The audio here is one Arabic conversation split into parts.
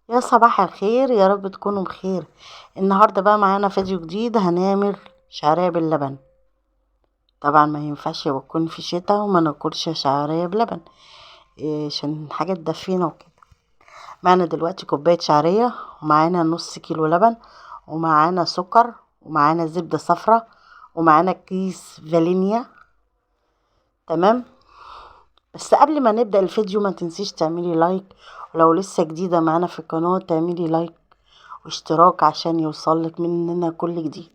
يا صباح الخير، يا رب تكونوا بخير. النهارده بقى معانا فيديو جديد، هنعمل شعرية باللبن. طبعا ما ينفعش يكون في شتاء وما ناكلش شعرية بلبن، عشان حاجة تدفينا وكده. معانا دلوقتي كوباية شعرية، ومعانا نص كيلو لبن، ومعانا سكر، ومعانا زبدة صفرة، ومعانا كيس فانيليا. تمام. بس قبل ما نبدأ الفيديو ما تنسيش تعملي لايك، ولو لسه جديدة معانا في القناة تعملي لايك واشتراك عشان يوصلك مننا كل جديد،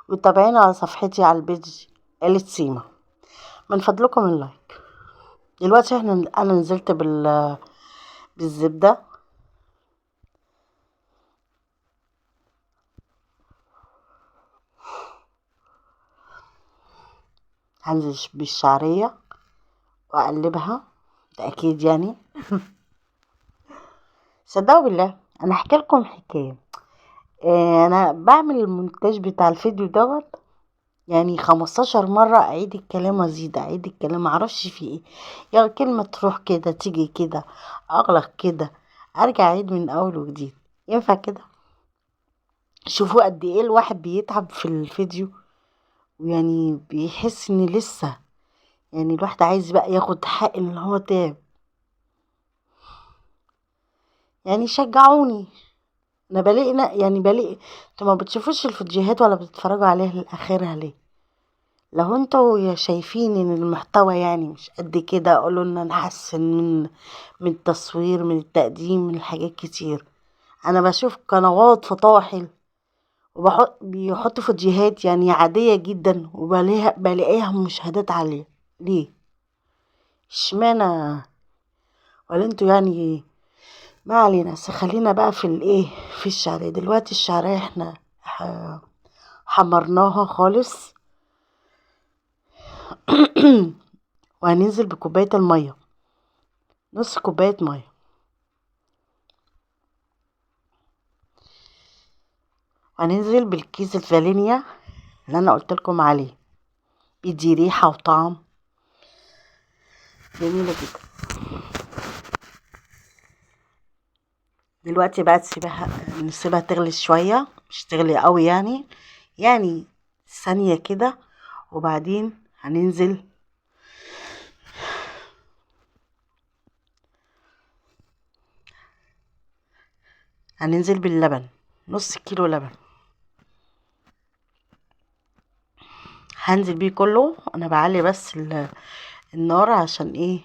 وتابعينا على صفحتي على البيج آلة سيما. من فضلكم اللايك. دلوقتي انا نزلت بالزبدة. هنزل بالشعرية واقلبها، ده اكيد يعني. صدقوا بالله انا احكي لكم حكاية. انا بعمل المونتاج بتاع الفيديو دوت، يعني 15 مرة اعيد الكلام وازيد اعيد الكلام، معرفش في ايه. يا كلمة تروح كده تيجي كده، اغلق كده، ارجع اعيد من اول وجديد. ينفع كده؟ شوفوا قد ايه الواحد بيتعب في الفيديو، ويعني بيحس ان لسه، يعني الواحد عايز بقى ياخد حق ان هو تعب. يعني شجعوني. انا بلاقي انتوا ما بتشوفوش الفيديوهات ولا بتتفرجوا عليها لاخرها ليه؟ لو انتوا شايفين ان المحتوى يعني مش قد كده، قولوا لنا نحسن من التصوير، من التقديم، من حاجات كتير. انا بشوف قنوات فطاحل بيحطوا فيديوهات يعني عادية جدا، بلاقيها مشاهدات عالية. ليه؟ اشمعنى؟ ولا انتوا يعني؟ ما علينا، بس خلينا بقى في الايه، في الشعرية. دلوقتي الشعرية احنا حمرناها خالص. وهننزل بكوباية المية، نص كوباية مية. وهننزل بالكيس الفانيليا اللي انا قلت لكم عليه، بيدي ريحة وطعم جميلة جدا. دلوقتي بقى نسيبها تغلي شوية، مش تغلي قوي يعني ثانية كده. وبعدين هننزل باللبن، نص كيلو لبن. هنزل بيه كله. انا بعلي بس النار عشان ايه؟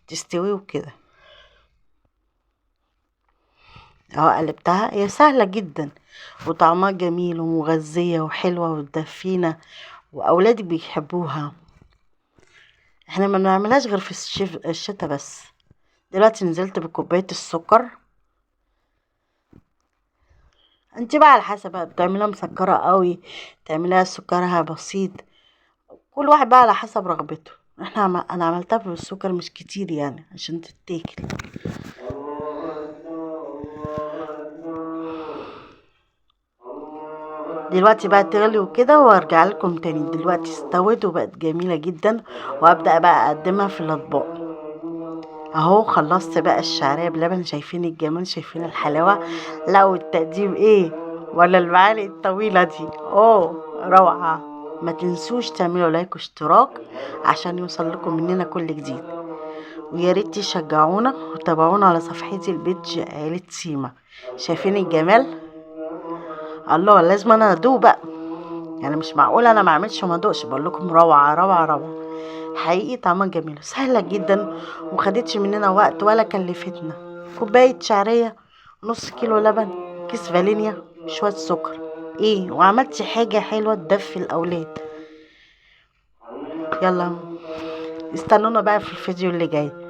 تستوي وكده. اهو قلبتها، هي سهلة جدا وطعمها جميل ومغذية وحلوة وتدفينا، واولادي بيحبوها. احنا ما بنعملهاش غير في الشتا بس. دلوقتي نزلت بكوباية السكر. انت بقى على حسب بقى، بتعملها مسكرة قوي، تعملها سكرها بسيط. كل واحد بقى على حسب رغبته. انا عملتها بالسكر مش كتير يعني عشان تتاكل. دلوقتي بقى تغلي وكده، وارجع لكم تاني. دلوقتي استوت وبقت جميلة جدا، وابدأ بقى اقدمها في الاطباق. اهو خلصت بقى الشعرية بلبن. شايفين الجمال؟ شايفين الحلاوة؟ لا والتقديم ايه؟ ولا المعالق الطويلة دي؟ اوه روعة. ما تنسوش تعملوا لايك واشتراك عشان يوصل لكم مننا كل جديد. ويا ريت تشجعونا وتابعونا على صفحتي البيج عيلة سيما. شايفين الجمال؟ الله، لازم انا ادوق بقى. يعني مش معقول انا ما اعملش وما ادوقش. بقول لكم روعة روعة روعة. حقيقي طعمها جميل، سهلة جدا، ومخدتش مننا وقت ولا كلفتنا. كوباية شعرية، نص كيلو لبن، كيس فانيليا، شوية سكر. ايه، وعملتي حاجة حلوة تدفي الاولاد. يلا استنونا بقى في الفيديو اللي جاي.